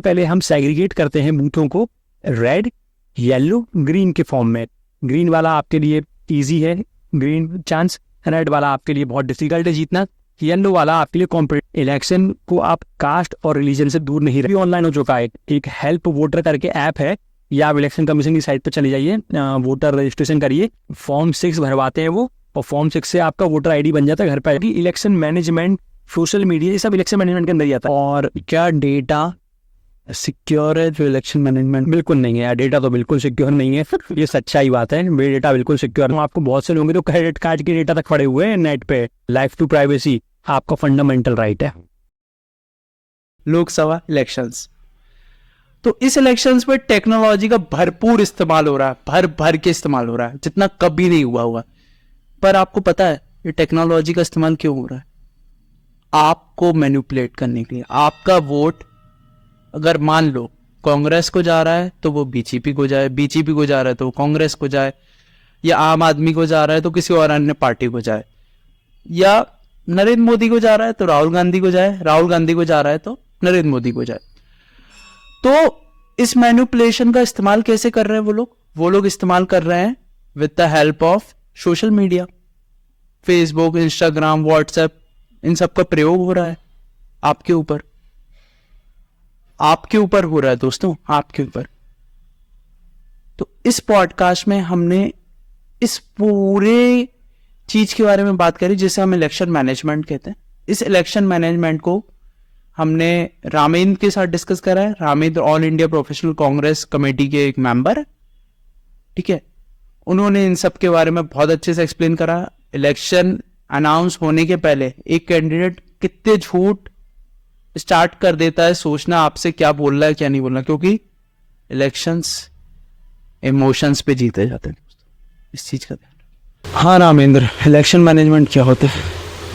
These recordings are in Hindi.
पहले हम सेग्रीगेट करते हैं बूथों को रेड, येलो, ग्रीन के फॉर्म में। ग्रीन वाला आपके लिए इजी है, ग्रीन चांस। रेड वाला आपके लिए बहुत डिफिकल्ट है जीतना। येलो वाला आपके लिए कॉम्पिटिटिव। इलेक्शन को आप कास्ट और रिलीजन से दूर नहीं रहे। ऑनलाइन हो चुका है, एक हेल्प वोटर करके ऐप है, या आप इलेक्शन कमीशन की साइट पर चले जाइए, वोटर रजिस्ट्रेशन करिए, फॉर्म 6 भरवाते हैं वो, और फॉर्म 6 से आपका वोटर आईडी बन जाता है घर पर। इलेक्शन मैनेजमेंट, सोशल मीडिया, ये सब इलेक्शन मैनेजमेंट के अंदर ही आता है। और क्या डेटा सिक्योर है जो इलेक्शन मैनेजमेंट? बिल्कुल नहीं है यार, डेटा तो बिल्कुल सिक्योर नहीं है, ये सच्चाई बात है, मेरे डेटा बिल्कुल सिक्योर है। आपको बहुत से लोग तो क्रेडिट कार्ड के डेटा तक पड़े हुए हैं नेट पे। लाइफ टू प्राइवेसी आपका फंडामेंटल राइट है। लोकसभा इलेक्शंस, तो इस इलेक्शंस में टेक्नोलॉजी का भरपूर इस्तेमाल हो रहा है, भर भर के इस्तेमाल हो रहा है, जितना कभी नहीं हुआ। पर आपको पता है ये टेक्नोलॉजी का इस्तेमाल क्यों हो रहा है? आपको मैनिपुलेट करने के लिए। आपका वोट अगर मान लो कांग्रेस को जा रहा है तो वो बीजेपी को जाए, बीजेपी को जा रहा है तो वो कांग्रेस को जाए, या आम आदमी को जा रहा है तो किसी और अन्य पार्टी को जाए, या नरेंद्र मोदी को जा रहा है तो राहुल गांधी को जाए, राहुल गांधी को जा रहा है तो नरेंद्र मोदी को जाए। तो इस मैनिपुलेशन का इस्तेमाल कैसे कर रहे हैं वो लोग इस्तेमाल कर रहे हैं with the help of social media, Facebook, Instagram, WhatsApp, इन सब का प्रयोग हो रहा है आपके ऊपर हो रहा है दोस्तों, आपके ऊपर। तो इस पॉडकास्ट में हमने इस पूरे चीज के बारे में बात करी जिसे हम इलेक्शन मैनेजमेंट कहते हैं। इस इलेक्शन मैनेजमेंट को हमने रामेंद्र के साथ डिस्कस करा है। Ramendra all India professional Congress committee के एक मेंबर है, ठीक है। उन्होंने इन सब के बारे में बहुत अच्छे से एक्सप्लेन करा। इलेक्शन अनाउंस होने के पहले एक कैंडिडेट कितने झूठ स्टार्ट कर देता है सोचना आपसे क्या बोल रहा है क्या नहीं बोल रहा, क्योंकि इलेक्शंस इमोशंस पे जीते जाते हैं। इस चीज का ध्यान। हाँ रामेंद्र, इलेक्शन मैनेजमेंट क्या होता है?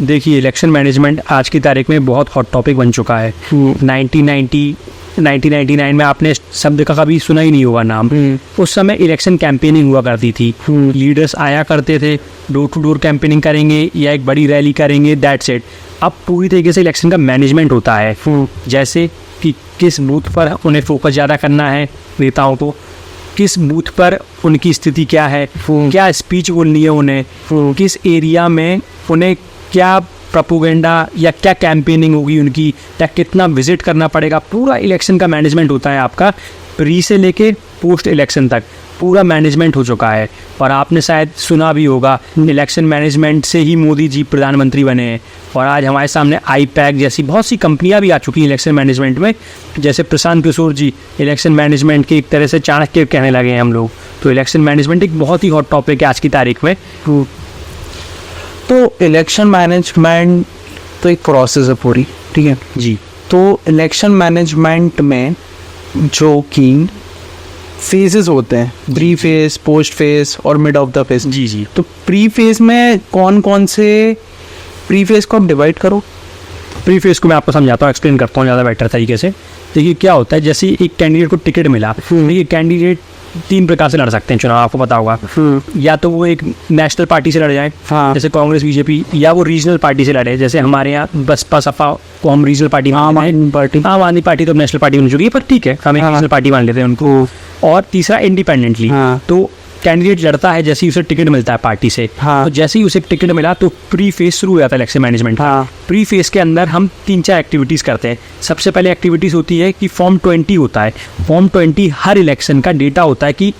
देखिए, इलेक्शन मैनेजमेंट आज की तारीख में बहुत हॉट टॉपिक बन चुका है। 1999 में आपने शब्द का कभी सुना ही नहीं होगा नाम। उस समय इलेक्शन कैंपेनिंग हुआ करती थी। लीडर्स आया करते थे, डोर टू डोर कैंपेनिंग करेंगे या एक बड़ी रैली करेंगे, दैट्स इट। अब पूरी तरीके से इलेक्शन का मैनेजमेंट होता है, जैसे कि किस बूथ पर उन्हें फोकस ज़्यादा करना है, नेताओं को किस बूथ पर उनकी स्थिति क्या है, क्या स्पीच बोलनी है उन्हें, किस एरिया में उन्हें क्या प्रोपेगेंडा या क्या कैंपेनिंग होगी उनकी, या कितना विजिट करना पड़ेगा। पूरा इलेक्शन का मैनेजमेंट होता है आपका, प्री से लेके पोस्ट इलेक्शन तक पूरा मैनेजमेंट हो चुका है। और आपने शायद सुना भी होगा, इलेक्शन मैनेजमेंट से ही मोदी जी प्रधानमंत्री बने हैं। और आज हमारे सामने आईपैक जैसी बहुत सी कंपनियां भी आ चुकी हैं इलेक्शन मैनेजमेंट में। जैसे प्रशांत किशोर जी इलेक्शन मैनेजमेंट के एक तरह से चाणक्य कहने लगे हैं हम लोग। तो इलेक्शन मैनेजमेंट एक बहुत ही हॉट टॉपिक है आज की तारीख में। तो इलेक्शन मैनेजमेंट तो एक प्रोसेस है पूरी, ठीक है जी। तो इलेक्शन मैनेजमेंट में जो कि फेजेस होते हैं, प्री फेज, पोस्ट फेज और मिड ऑफ द फेज। जी। तो प्री फेज में कौन से प्री फेज को आप डिवाइड करो? प्री फेज को मैं आपको समझाता हूँ, एक्सप्लेन करता हूँ ज़्यादा बेटर तरीके से। देखिए क्या होता है, जैसे एक कैंडिडेट को टिकट मिला, देखिए कैंडिडेट 3 प्रकार से लड़ सकते हैं चुनाव, आपको पता होगा। या तो वो एक नेशनल पार्टी से लड़ जाए, जैसे कांग्रेस, बीजेपी, या वो रीजनल पार्टी से लड़े, जैसे हमारे यहाँ बसपा सपा को हम रीजनल पार्टी आम आदमी पार्टी तो नेशनल पार्टी बन चुकी है, पर ठीक है हम एक रीजनल पार्टी मान लेते हैं उनको। और तीसरा इंडिपेंडेंटली। तो कैंडिडेट लड़ता है, जैसे ही उसे टिकट मिलता है पार्टी से, तो जैसे ही उसे टिकट मिला तो प्री फेज शुरू हो जाता है इलेक्शन मैनेजमेंट। प्री फेज के अंदर हम 3-4 एक्टिविटीज़ करते हैं। सबसे पहले एक्टिविटीज़ होती है कि फॉर्म 20 होता है। फॉर्म 20 हर इलेक्शन का डेटा होता है कि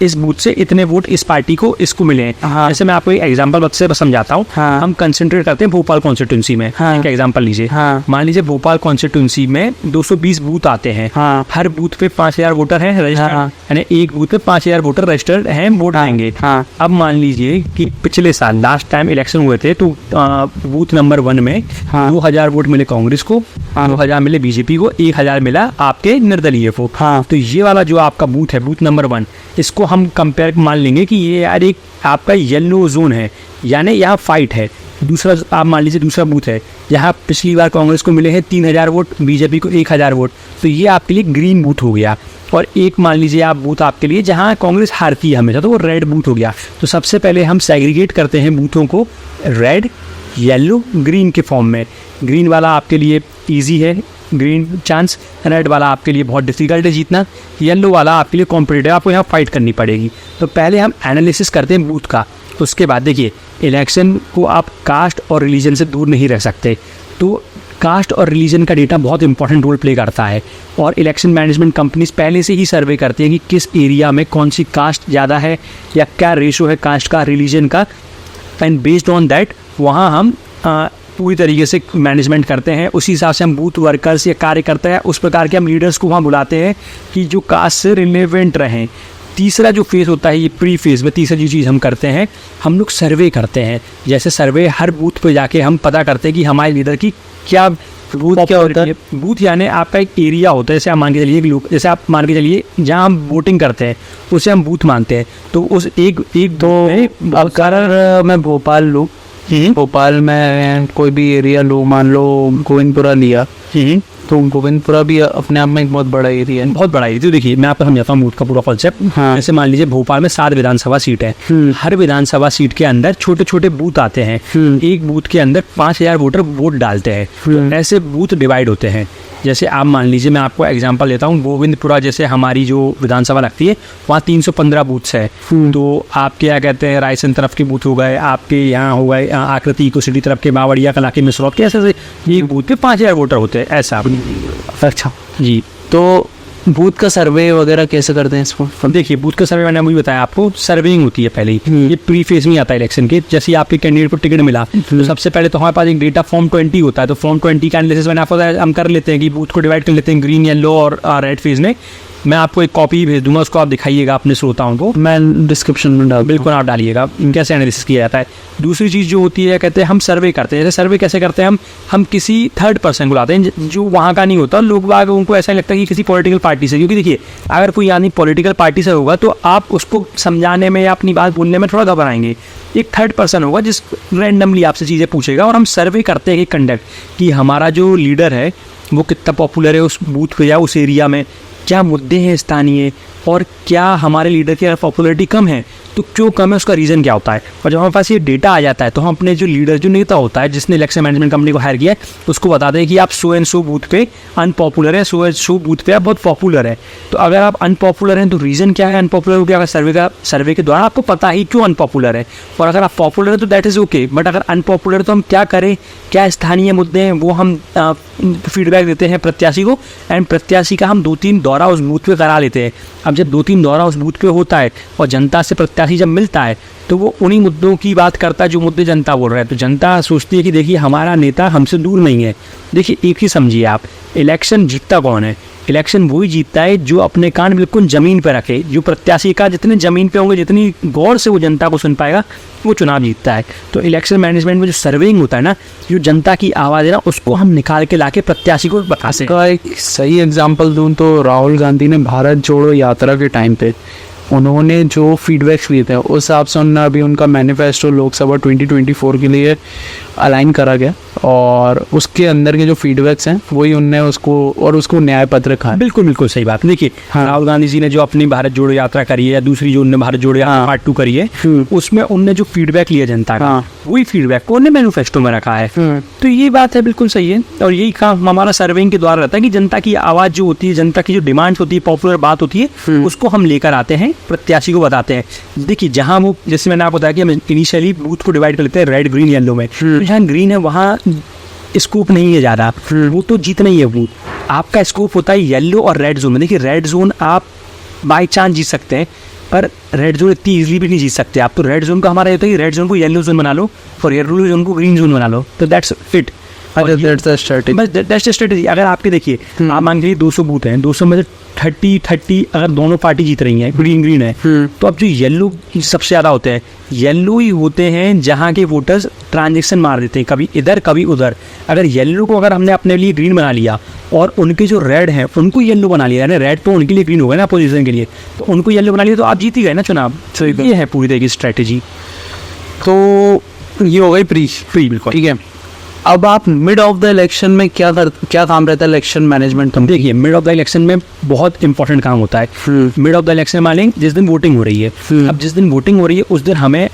इस बूथ से इतने वोट इस पार्टी को, इसको मिले हैं। जैसे मैं आपको एक एग्जांपल से समझाता हूँ। हम कंसंट्रेट करते हैं भोपाल कॉन्स्टिट्यूंसी में। एक एग्जांपल लीजिए, मान लीजिए भोपाल कॉन्स्टिट्यूंसी में 220 बूथ आते हैं। हर बूथ पे 5000 वोटर हैं रजिस्टर्ड, यानी एक बूथ पे 5000 वोटर रजिस्टर्ड हैं, वोट आएंगे। अब मान लीजिए कि पिछले साल लास्ट टाइम इलेक्शन हुए थे, तो बूथ नंबर 1 में 2000 वोट मिले कांग्रेस को, 2000 मिले बीजेपी को, 1000 मिला आपके निर्दलीय को। तो ये वाला जो आपका बूथ है, बूथ नंबर 1, इसको हम कंपेयर मान लेंगे कि ये यार एक आपका येलो जोन है, यानी यहाँ फाइट है। दूसरा आप मान लीजिए दूसरा बूथ है, यहाँ पिछली बार कांग्रेस को मिले हैं 3000 वोट, बीजेपी को 1000 वोट, तो ये आपके लिए ग्रीन बूथ हो गया। और एक मान लीजिए आप बूथ आपके लिए जहाँ कांग्रेस हारती है हमेशा, तो वो रेड बूथ हो गया। तो सबसे पहले हम सेग्रीगेट करते हैं बूथों को रेड, येलो, ग्रीन के फॉर्म में। ग्रीन वाला आपके लिए ईजी है, ग्रीन चांस, रेड वाला आपके लिए बहुत डिफिकल्ट है जीतना, येलो वाला आपके लिए कॉम्पिटिटिव, आपको यहाँ फाइट करनी पड़ेगी। तो पहले हम एनालिसिस करते हैं बूथ का, उसके बाद देखिए इलेक्शन को आप कास्ट और रिलीजन से दूर नहीं रह सकते, तो कास्ट और रिलीजन का डेटा बहुत इंपॉर्टेंट रोल प्ले करता है। और इलेक्शन मैनेजमेंट कंपनीज पहले से ही सर्वे करती हैं कि किस एरिया में कौन सी कास्ट ज़्यादा है या क्या रेशो है कास्ट का रिलीजन का, एंड बेस्ड ऑन दैट वहाँ हम पूरी तरीके से मैनेजमेंट करते हैं। उसी हिसाब से हम बूथ वर्कर्स या कार्यकर्ता है उस प्रकार के हम लीडर्स को वहाँ बुलाते हैं कि जो कास्ट से रिलेवेंट रहें। तीसरा जो फेज़ होता है ये प्री फेज़ में, तीसरा जो चीज़ हम करते हैं हम लोग सर्वे करते हैं। जैसे सर्वे हर बूथ पे जाके हम पता करते हैं कि हमारे लीडर की क्या बूथ क्या होता है। बूथ यानी आपका एक एरिया होता है, जैसे आप मान के चलिए लोग, जैसे आप मान के चलिए जहाँ हम वोटिंग करते हैं उसे हम बूथ मानते हैं। तो उस एक दो अगर मैं भोपाल लूँ, भोपाल में कोई भी एरिया लो, मान लो गोविंदपुरा लिया, तो गोविंदपुरा भी अपने आप में एक बहुत बड़ा एरिया है, बहुत बड़ा एरिया। तो देखिए मैं आपको समझाता हूँ बूथ का पूरा कॉन्सेप्ट। हाँ। जैसे मान लीजिए भोपाल में 7 विधानसभा सीट है, हर विधानसभा सीट के अंदर छोटे छोटे बूथ आते हैं, एक बूथ के अंदर 5000 वोटर वोट डालते हैं, तो ऐसे बूथ डिवाइड होते हैं। जैसे आप मान लीजिए मैं आपको एग्जांपल देता हूँ, गोविंदपुरा जैसे हमारी जो विधानसभा लगती है वहाँ 315 बूथ्स है। तो आपके क्या कहते हैं रायसेन तरफ के बूथ हो गए, आपके यहाँ हो गए आकृति इको सिटी तरफ के, बावड़िया कला के, मिसरौत के, ऐसे एक बूथ पे 5000 वोटर होते हैं ऐसा। अच्छा जी। तो बूथ का सर्वे वगैरह कैसे करते हैं इसको? देखिए बूथ का सर्वे मैंने अभी बताया आपको, सर्वेइंग होती है पहले ही, ये प्री फेज में आता है इलेक्शन के। जैसे आपके कैंडिडेट को टिकट मिला तो सबसे पहले तो हमारे पास एक डेटा फॉर्म 20 होता है, तो फॉर्म 20 का एनालिसिस मैंने आपको हम कर लेते हैं कि बूथ को डिवाइड कर लेते हैं ग्रीन, येलो और रेड फेज में। मैं आपको एक कॉपी भेज दूंगा, उसको आप दिखाइएगा अपने श्रोताओं को, मैं डिस्क्रिप्शन में डाल, बिल्कुल आप डालिएगा कैसे एनालिसिस किया जाता है। दूसरी चीज़ जो होती है कहते हैं हम सर्वे करते हैं। जैसे सर्वे कैसे करते हैं, हम किसी थर्ड पर्सन बुलाते हैं जो वहाँ का नहीं होता, लोग बाग उनको ऐसा लगता है कि किसी पॉलिटिकल पार्टी से, क्योंकि देखिए अगर कोई यानी पॉलिटिकल पार्टी से होगा तो आप उसको समझाने में या अपनी बात बोलने में थोड़ा घबराएंगे। एक थर्ड पर्सन होगा जिस रैंडमली आपसे चीज़ें पूछेगा, और हम सर्वे करते हैं कि कंडक्ट कि हमारा जो लीडर है वो कितना पॉपुलर है उस बूथ पे या उस एरिया में, क्या मुद्दे हैं स्थानीय, और क्या हमारे लीडर की अगर पॉपुलैरिटी कम है तो क्यों कम है, उसका रीज़न क्या होता है। और जब हमारे पास ये डेटा आ जाता है तो हम अपने जो लीडर, जो नेता होता है जिसने इलेक्शन मैनेजमेंट कंपनी को हायर किया है, उसको बताते हैं कि आप सो एंड सो बूथ पे अनपॉपुलर है, सो एंड सो बूथ पे आप बहुत पॉपुलर है। तो अगर आप अनपॉपुलर हैं तो रीज़न क्या है अनपॉपुलर हो गया, अगर सर्वे के द्वारा आपको पता ही क्यों अनपॉपुलर है। और अगर आप पॉपुलर है तो दैट इज़ ओके, बट अगर अनपॉपुलर तो हम क्या करें, क्या स्थानीय मुद्दे हैं, वो हम फीडबैक देते हैं प्रत्याशी को, एंड प्रत्याशी का हम 2-3 दौरा उस बूथ पे करा लेते हैं। अब जब 2-3 दौरा उस बूथ पे होता है और जनता से प्रत्याशी जब मिलता है तो वो उन्हीं मुद्दों की बात करता है जो मुद्दे जनता बोल रहे हैं। तो जनता सोचती है कि देखिए हमारा नेता हमसे दूर नहीं है। देखिए एक ही समझिए आप, इलेक्शन जीतता कौन है, इलेक्शन वही जीतता है जो अपने कान बिल्कुल ज़मीन पर रखे, जो प्रत्याशी का जितने ज़मीन पे होंगे, जितनी गौर से वो जनता को सुन पाएगा, वो चुनाव जीतता है। तो इलेक्शन मैनेजमेंट में जो सर्वेइंग होता है ना, जो जनता की आवाज़ है ना, उसको हम निकाल के लाके प्रत्याशी को बता सकें। का एक सही एग्जांपल दूं तो राहुल गांधी ने भारत जोड़ो यात्रा के टाइम पे उन्होंने जो फीडबैक्स लिए थे उस हिसाब से उन्होंने अभी उनका मैनिफेस्टो लोकसभा 2024 के लिए अलाइन करा गया, और उसके अंदर के जो फीडबैक्स हैं वही उनने उसको न्याय पत्र कहा। बिल्कुल बिल्कुल सही बात। देखिए राहुल गांधी जी ने जो अपनी भारत जोड़ो यात्रा करी है, या दूसरी जो उन्होंने भारत जोड़ो यात्रा पार्ट 2 करी है, उसमें उनने जो फीडबैक लिया जनता का, वही फीडबैक को उन्होंने मैनिफेस्टो में रखा है। तो ये बात है बिल्कुल सही है, और यही काम हमारा सर्वेइंग के द्वारा रहता है कि जनता की आवाज़ जो होती है, जनता की जो डिमांड्स होती है, पॉपुलर बात होती है, उसको हम लेकर आते हैं, प्रत्याशी को बताते हैं। देखिए जहाँ वो, जैसे मैंने आपको बताया कि हम इनिशियली बूथ को डिवाइड कर लेते हैं रेड, ग्रीन, येलो में। तो जहाँ ग्रीन है वहाँ स्कोप नहीं है ज़्यादा, वो तो जीतना ही है बूथ। आपका स्कोप होता है येलो और रेड जोन में। देखिए रेड जोन आप बाई चांस जीत सकते हैं, पर रेड जोन इतनी ईजिली भी नहीं जीत सकते आप। तो रेड जोन का हमारा ये होता है कि रेड जोन को येलो जोन बना लो और येलो जोन को ग्रीन जोन बना लो, तो दैट्स फिट। स्ट्रेटेजी। अगर आपके देखिए आप मान लीजिए 200 बूथ हैं, 200 में से 30 अगर दोनों पार्टी जीत रही हैं, ग्रीन है, तो अब जो येलो सबसे ज़्यादा होते हैं, येलो ही होते हैं जहाँ के वोटर्स ट्रांजेक्शन मार देते हैं, कभी इधर कभी उधर। अगर येलो को अगर हमने अपने लिए ग्रीन बना लिया और उनके जो रेड हैं उनको येलो बना लिया, यानी रेड तो उनके लिए ग्रीन हो गया ना अपोजिशन के लिए, तो उनको येलो बना लिया तो आप जीत ही गए ना चुनाव। तो ये है पूरी तरह की स्ट्रेटेजी। तो ये हो गई प्री बिल्कुल ठीक है। अब आप मिड ऑफ द इलेक्शन में क्या काम रहता है इलेक्शन मैनेजमेंट का? देखिए मिड ऑफ द इलेक्शन में बहुत इंपॉर्टेंट काम होता है। मिड ऑफ द इलेक्शन माने जिस दिन वोटिंग हो रही है, अब जिस दिन वोटिंग हो रही है उस दिन हमें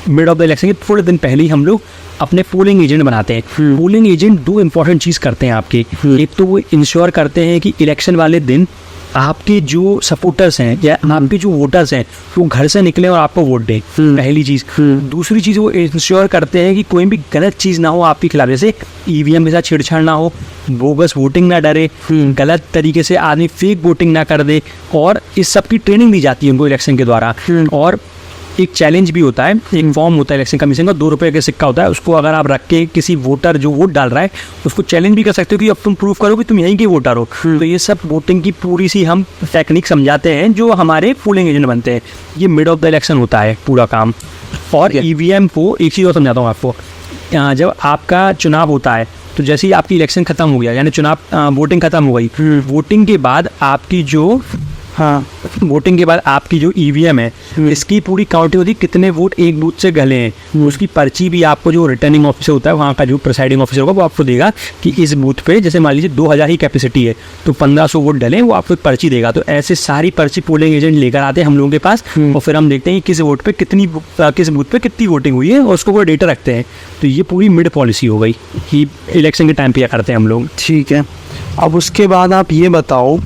मिड ऑफ द इलेक्शन के थोड़े दिन पहले ही हम लोग अपने पोलिंग एजेंट बनाते हैं। पोलिंग एजेंट दो इंपॉर्टेंट चीज़ करते हैं आपके। एक तो वो इंश्योर करते हैं कि इलेक्शन वाले दिन आपके जो सपोर्टर्स हैं या आपके जो वोटर्स हैं वो घर से निकले और आपको वोट दें, पहली चीज़। दूसरी चीज़ वो इंश्योर करते हैं कि कोई भी गलत चीज़ ना हो आपके खिलाफ, जैसे ईवीएम के साथ छेड़छाड़ ना हो, बोगस वोटिंग ना डरे, गलत तरीके से आदमी फेक वोटिंग ना कर दे, और इस सब की ट्रेनिंग दी जाती है उनको इलेक्शन के द्वारा। और एक चैलेंज भी होता है, एक फॉर्म होता है इलेक्शन कमीशन का, 2 रुपये का सिक्का होता है, उसको अगर आप रख के किसी वोटर जो वोट डाल रहा है उसको चैलेंज भी कर सकते हो कि अब तुम प्रूव करो कि तुम यहीं के वोटर हो। तो ये सब वोटिंग की पूरी सी हम टेक्निक समझाते हैं जो हमारे पोलिंग एजेंट बनते हैं। ये मिड ऑफ द इलेक्शन होता है पूरा काम। और ईवीएम को एक चीज़ और समझाता हूँ आपको, जब आपका चुनाव होता है तो जैसे ही आपकी इलेक्शन खत्म हो गया, यानी चुनाव वोटिंग खत्म हो गई, वोटिंग के बाद आपकी जो वोटिंग के बाद आपकी जो ईवीएम है इसकी पूरी काउंटिंग होती है, कितने वोट एक बूथ से गले हैं। उसकी पर्ची भी आपको जो रिटर्निंग ऑफिसर होता है वहाँ का जो प्रिसाइडिंग ऑफिसर होगा वो आपको देगा कि इस बूथ पे जैसे मान लीजिए 2000 ही कैपेसिटी है तो 1500 वोट डले, वो आपको एक पर्ची देगा। तो ऐसे सारी पर्ची पोलिंग एजेंट लेकर आते हैं हम लोगों के पास, और फिर हम देखते हैं कि किस वोट पे कितनी, किस बूथ पे कितनी वोटिंग हुई है, और उसको वो डेटा रखते हैं। तो ये पूरी मिड पॉलिसी हो गई कि इलेक्शन के टाइम पे करते हैं हम लोग। ठीक है, अब उसके बाद आप ये बताओ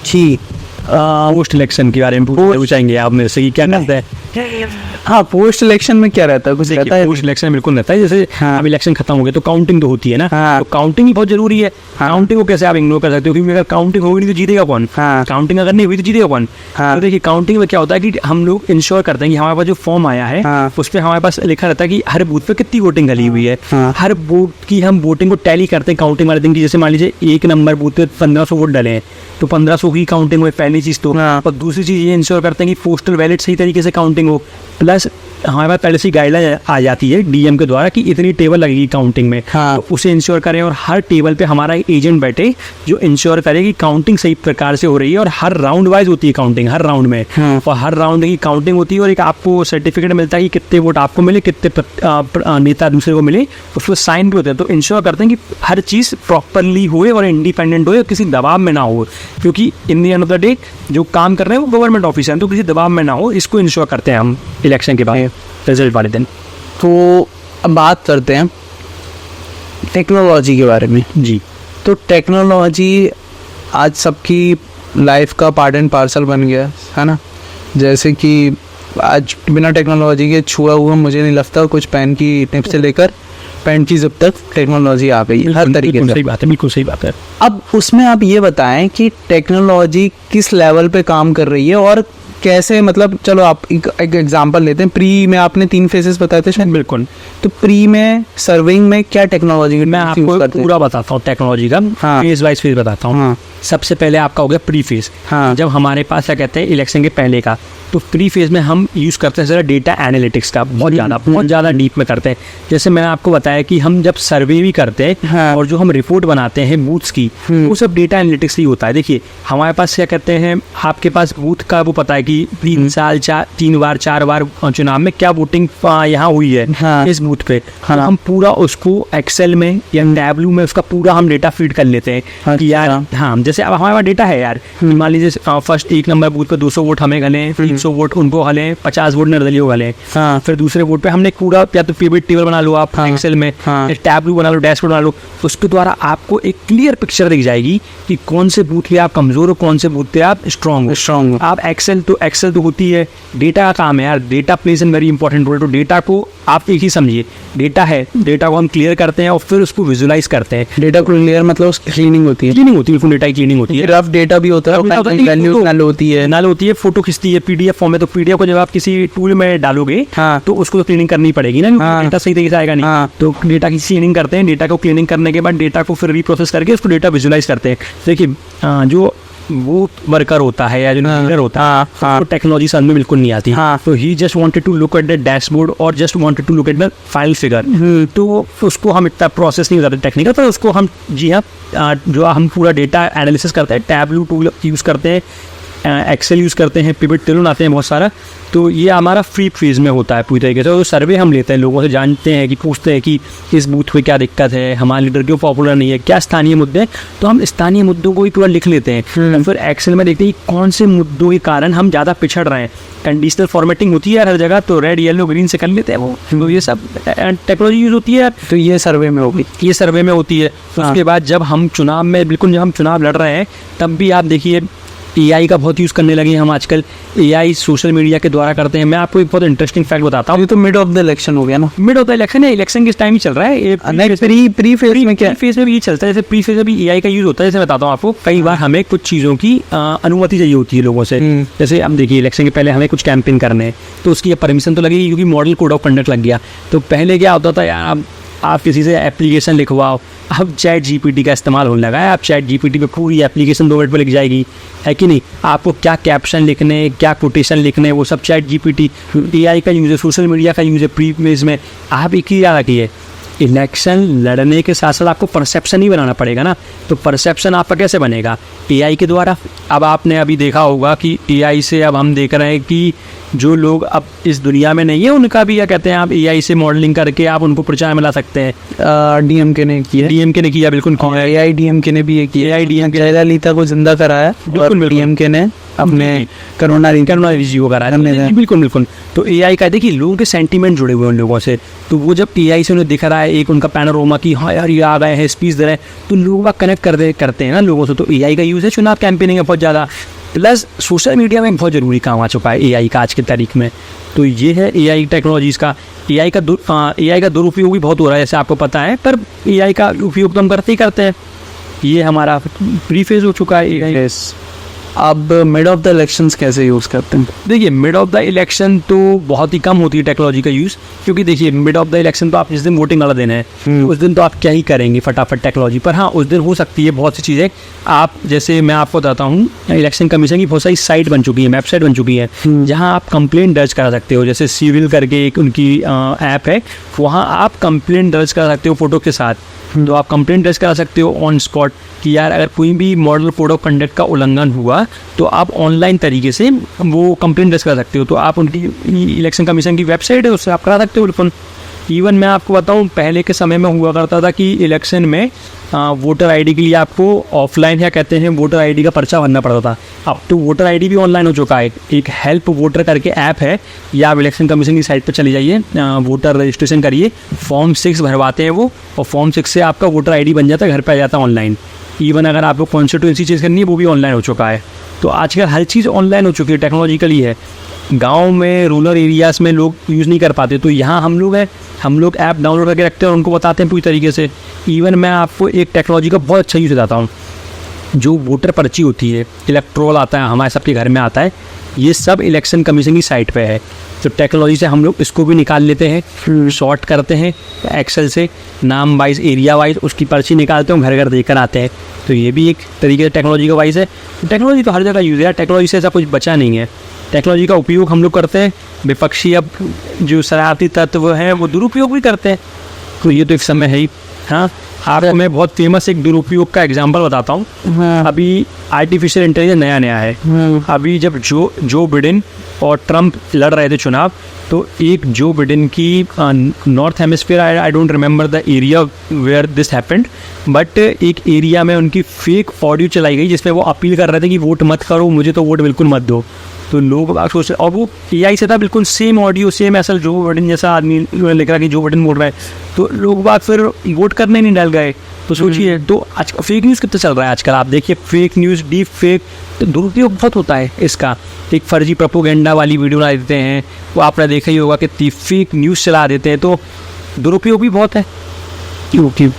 कि पोस्ट इलेक्शन के बारे में पूछेंगे आप मेरे से कि क्या करता है। हाँ, पोस्ट इलेक्शन में क्या रहता है, कुछ रहता है? पोस्ट इलेक्शन बिल्कुल रहता है। जैसे अब इलेक्शन खत्म हो गया तो काउंटिंग तो होती है ना, तो काउंटिंग ही बहुत जरूरी है। काउंटिंग को कैसे आप इग्नोर कर सकते हो, क्योंकि अगर काउंटिंग होगी नहीं तो जीतेगा कौन? काउंटिंग अगर नहीं हुई तो जीतेगा कौन? तो देखिए काउंटिंग में क्या होता है कि हम लोग इंश्योर करते हैं कि हमारे पास जो फॉर्म आया है उस पर हमारे पास लिखा रहता है कि हर बूथ पे कितनी वोटिंग गली हुई है। हर बूथ की हम वोटिंग को टैली करते हैं काउंटिंग वाले दिन की। जैसे मान लीजिए 1 नंबर बूथ पे 1500 वोट डले हैं तो 1500 की काउंटिंग हुई, पहली चीज़ तो। और दूसरी चीज़ ये इंश्योर करते हैं कि पोस्टल बैलेट सही तरीके से काउंटिंग हो, प्लस हमारे पास पहले से गाइडलाइन आ जाती है डीएम के द्वारा कि इतनी टेबल लगेगी काउंटिंग में, तो उसे इंश्योर करें। और हर टेबल पे हमारा एक एजेंट बैठे जो इंश्योर करे कि काउंटिंग सही प्रकार से हो रही है। और हर राउंड वाइज होती है काउंटिंग, हर राउंड में, और हर राउंड की काउंटिंग होती है। और एक आपको सर्टिफिकेट मिलता है कि कितने वोट आपको मिले, कितने नेता दूसरे को मिले, उस पर साइन भी होते हैं। तो इंश्योर करते हैं कि हर चीज़ प्रॉपरली होए और इंडिपेंडेंट होए, किसी दबाव में ना हो, क्योंकि in the end of the day जो काम कर रहे हैं वो गवर्नमेंट ऑफिसर हैं, तो किसी दबाव में ना हो, इसको इंश्योर करते हैं हम इलेक्शन के बाद रिजल्ट वाले दिन। तो अब बात करते हैं टेक्नोलॉजी के बारे में। जी, तो टेक्नोलॉजी आज सबकी लाइफ का पार्ट एंड पार्सल बन गया है ना। जैसे कि आज बिना टेक्नोलॉजी के छुआ हुआ मुझे नहीं लगता कुछ, पेन की टिप से लेकर पेन की जब तक टेक्नोलॉजी आ गई हर तरीके से। सही बात है, बिल्कुल सही बात है। अब उसमें आप ये बताएं कि टेक्नोलॉजी किस लेवल पे काम कर रही है और कैसे, मतलब चलो आप एक एग्जांपल लेते हैं। प्री में आपने 3 फेजेस बताए थे शायद। बिल्कुल। तो प्री में सर्विंग में क्या टेक्नोलॉजी मैं आपको पूरा बताता हूँ टेक्नोलॉजी का, फेज वाइज फेज बताता हूँ। सबसे पहले आपका हो गया प्री फेज। जब हमारे पास क्या कहते हैं इलेक्शन के पहले का, तो प्री फेज में हम यूज़ करते हैं जरा डेटा एनालिटिक्स का, बहुत ज़्यादा डीप में करते हैं। जैसे मैंने आपको बताया कि हम जब सर्वे भी करते हैं और जो हम रिपोर्ट बनाते हैं बूथ्स की, वो सब डेटा एनालिटिक्स ही होता है। देखिए हमारे पास क्या कहते हैं, आपके पास बूथ का वो पता है कि 3 साल 3 बार 4 बार चुनाव में क्या वोटिंग यहाँ हुई है इस बूथ पे। तो हम पूरा उसको एक्सेल में या टैबलू में उसका पूरा हम डेटा फीड कर लेते हैं कि यार हाँ, जैसे अब हमारे पास डेटा है यार, मान लीजिए फर्स्ट 1 नंबर बूथ पे 200 वोट हमें गले, 300 वोट उनको हले, 50 वोट निर्दलीय गले। फिर दूसरे वोट पे हमने पूरा या तो पिवट टेबल बना लो आप एक्सेल में, टैबलू बना लो, डैशबोर्ड बना लो, उसके द्वारा आपको एक क्लियर पिक्चर दिख जाएगी कि कौन से बूथ पे आप कमजोर हो, कौन से बूथ पे आप स्ट्रांग हो। आप एक्सेल तो होती है, डेटा का काम है यार, data plays an very important role. तो डेटा को आप एक ही समझिए, डेटा है, डेटा को हम क्लियर करते हैं और फिर उसको विजुलाइज करते हैं। डेटा क्लियर मतलब उसकी क्लीनिंग होती है, बिल्कुल डेटा की क्लीनिंग होती है। रफ डेटा भी होता है, नल होती है, फोटो खिंचती है, पीडीएफ फॉर्म में। तो पीडीएफ को जब आप किसी टूल में डालोगे तो उसको तो क्लीनिंग करनी पड़ेगी ना, डेटा सही तरीके से आएगा नहीं। तो डेटा की क्लीनिंग करते हैं, डेटा को क्लीनिंग करने के बाद डेटा को फिर रीप्रोसेस करके उसको डेटा विजुलाइज करते हैं। देखिए जो वो वर्कर होता है या जो लीडर होता है तो टेक्नोलॉजी समझ में बिल्कुल नहीं आती। तो he just wanted to look at the dashboard और just wanted to look at the file figure. तो उसको हम इतना प्रोसेस नहीं करते टेक्निकल, तो उसको हम जी हाँ जो हम पूरा डेटा एनालिसिस करते हैं, टैबलू टूल यूज़ करते हैं, एक्सेल यूज़ करते हैं, पिवट टेबल बनाते हैं बहुत सारा, तो ये हमारा फ्री फेज़ में होता है पूरी तरीके से। और सर्वे हम लेते हैं, लोगों से जानते हैं कि पूछते हैं कि इस बूथ पे क्या दिक्कत है, हमारा लीडर क्यों पॉपुलर नहीं है, क्या स्थानीय मुद्दे हैं, तो हम स्थानीय मुद्दों को एक बार लिख लेते हैं। फिर एक्सेल में देखते हैं कि कौन से मुद्दों के कारण हम ज़्यादा पिछड़ रहे हैं। कंडीशनल फॉर्मेटिंग होती है यार हर जगह, तो रेड येलो ग्रीन से कर लेते हैं वो, तो ये सब टेक्नोलॉजी यूज़ होती है यार, तो ये सर्वे में होगी, ये सर्वे में होती है। उसके बाद जब हम चुनाव में, बिल्कुल जब हम चुनाव लड़ रहे हैं, तब भी आप देखिए AI का बहुत यूज़ करने लगे हैं हम आजकल। AI सोशल मीडिया के द्वारा करते हैं। मैं आपको एक बहुत इंटरेस्टिंग फैक्ट बताता हूँ। ये तो मिड ऑफ द इलेक्शन हो गया ना, मिड ऑफ द इलेक्शन है, इलेक्शन किस टाइम ही चल रहा है, प्री फेज में क्या, फेज में भी ये चलता है। जैसे प्री फेज में भी AI का यूज़ होता है। जैसे बताता हूँ आपको, कई बार हमें कुछ चीज़ों की अनुमति चाहिए होती है लोगों से। जैसे हम देखिए इलेक्शन के पहले हमें कुछ कैंपेन करने हैं, तो उसकी परमिशन तो लगेगी, क्योंकि मॉडल कोड ऑफ कंडक्ट लग गया। तो पहले क्या होता था यार, आप किसी से एप्लीकेशन लिखवाओ, अब चैट GPT का इस्तेमाल होने लगा है। आप चैट GPT पे पूरी एप्लीकेशन 2 मिनट में लिख जाएगी, है कि नहीं। आपको क्या कैप्शन लिखने, क्या कोटेशन लिखने, वो सब चैट GPT। AI का यूज़ है, सोशल मीडिया का यूज़ है प्री फेज में। आप एक ही याद रखिए, इलेक्शन लड़ने के साथ साथ आपको परसेप्शन ही बनाना पड़ेगा ना। तो परसेप्शन आपका कैसे बनेगा, AI के द्वारा। अब आपने अभी देखा होगा कि AI से अब हम देख रहे हैं कि जो लोग अब इस दुनिया में नहीं है, उनका भी क्या कहते हैं, आप AI से मॉडलिंग करके आप उनको प्रचार में ला सकते हैं। DMK ने किया, DMK ने किया, बिल्कुल AI DMK ने भी ये किया, AI DMK जयललिता को जिंदा कराया, बिल्कुल DMK ने अपने करुणा जी को कराया, बिल्कुल बिल्कुल। तो AI का देखिए लोगों के सेंटीमेंट जुड़े हुए हैं उन लोगों से। तो वो जब AI से उन्हें दिख रहा है एक उनका पैनोरामा कि हाँ यार ये आ गए हैं, स्पीच दे रहे हैं, तो लोग कनेक्ट करते हैं ना लोगों से। तो AI का यूज़ है चुनाव कैंपेनिंग में बहुत ज़्यादा। प्लस सोशल मीडिया में बहुत ज़रूरी काम आ चुका है AI का आज की तारीख में। तो ये है AI टेक्नोलॉजीज़ का। AI का दुरुपयोग भी बहुत हो रहा है, जैसे आपको पता है, पर AI का उपयोग तो हम करते ही करते हैं। ये हमारा प्री फेज हो चुका है AI। अब मिड ऑफ द इलेक्शंस कैसे यूज़ करते हैं? देखिए मिड ऑफ द इलेक्शन तो बहुत ही कम होती है टेक्नोलॉजी का यूज़, क्योंकि देखिए मिड ऑफ द इलेक्शन तो आप जिस दिन वोटिंग वाला दिन है उस दिन तो आप क्या ही करेंगे फटाफट टेक्नोलॉजी पर। हाँ, उस दिन हो सकती है बहुत सी चीज़ें। आप जैसे मैं आपको बताता हूँ, इलेक्शन कमीशन की बहुत सारी साइट बन चुकी है, वेबसाइट बन चुकी है, जहाँ आप कंप्लेंट दर्ज करा सकते हो। जैसे सिविल करके एक उनकी ऐप है, वहाँ आप कंप्लेंट दर्ज करा सकते हो फ़ोटो के साथ। तो आप कंप्लेंट दर्ज करा सकते हो ऑन स्पॉट कि यार अगर कोई भी मॉडल कोड ऑफ कंडक्ट का उल्लंघन हुआ तो आप ऑनलाइन तरीके से वो कंप्लेंट दर्ज करा सकते हो। तो आप उनकी इलेक्शन कमीशन की वेबसाइट है, उससे आप करा सकते हो बिल्कुल। इवन मैं आपको बताऊं, पहले के समय में हुआ करता था कि इलेक्शन में वोटर आईडी के लिए आपको ऑफलाइन या कहते हैं वोटर आईडी का पर्चा भरना पड़ता था। अब तो वोटर आईडी भी ऑनलाइन हो चुका है। एक हेल्प वोटर करके ऐप है, या आप इलेक्शन कमीशन की साइट पर चले जाइए, वोटर रजिस्ट्रेशन करिए, फॉर्म 6 भरवाते हैं वो, और फॉर्म 6 से आपका वोटर आईडी बन जाता है, घर पर आ जाता है ऑनलाइन। इवन अगर आपको कॉन्स्टिट्यूंसी चेंज करनी है वो भी ऑनलाइन हो चुका है। तो आजकल हर चीज़ ऑनलाइन हो चुकी है, टेक्नोलॉजिकली है। गांव में रूरल एरियाज़ में लोग यूज़ नहीं कर पाते, तो यहाँ हम लोग हैं, हम लोग ऐप डाउनलोड करके रखते हैं और उनको बताते हैं पूरी तरीके से। इवन मैं आपको एक टेक्नोलॉजी का बहुत अच्छा यूज़ बताता हूँ। जो वोटर पर्ची होती है, इलेक्ट्रोल आता है, हमारे सबके घर में आता है, ये सब इलेक्शन कमीशन की साइट पे है। तो टेक्नोलॉजी से हम लोग इसको भी निकाल लेते हैं, शॉर्ट करते हैं एक्सेल से, नाम वाइज, एरिया वाइज उसकी पर्ची निकालते हैं, घर घर देकर आते हैं। तो ये भी एक तरीके से टेक्नोलॉजी का वाइज है। टेक्नोलॉजी तो हर जगह यूज़ है, टेक्नोलॉजी से ऐसा कुछ बचा नहीं है। टेक्नोलॉजी का उपयोग हम लोग करते हैं, विपक्षी अब जो शरारती तत्व हैं वो दुरुपयोग भी करते हैं। तो ये तो एक समय है ही। हाँ, आपको मैं बहुत फेमस एक दुरुपयोग का एग्जांपल बताता हूँ। अभी आर्टिफिशियल इंटेलिजेंस नया है। अभी जब जो बिडेन और ट्रम्प लड़ रहे थे चुनाव, तो एक जो बिडेन की north hemisphere, I don't remember the area where this happened, but एक एरिया में उनकी फेक ऑडियो चलाई गई जिसमें वो अपील कर रहे थे कि वोट मत करो, मुझे तो वोट बिल्कुल मत दो। तो लोग सोच रहे, और वो AI से था, बिल्कुल सेम ऑडियो, सेम ऐसा जो बिडेन जैसा आदमी लिख रहा है कि जो बिडेन बोल रहा है। तो लोग बात फिर वोट करने नहीं डाल गए। तो सोचिए, तो आज फेक न्यूज़ कितना चल रहा है आजकल। आप देखिए फेक न्यूज़, डीप फेक, तो दुरुपयोग बहुत होता है इसका। एक फर्जी प्रोपोगेंडा वाली वीडियो बना देते हैं, वो आपने देखा ही होगा कि फेक न्यूज़ चला देते हैं। तो दुरुपयोग भी बहुत है। क्योंकि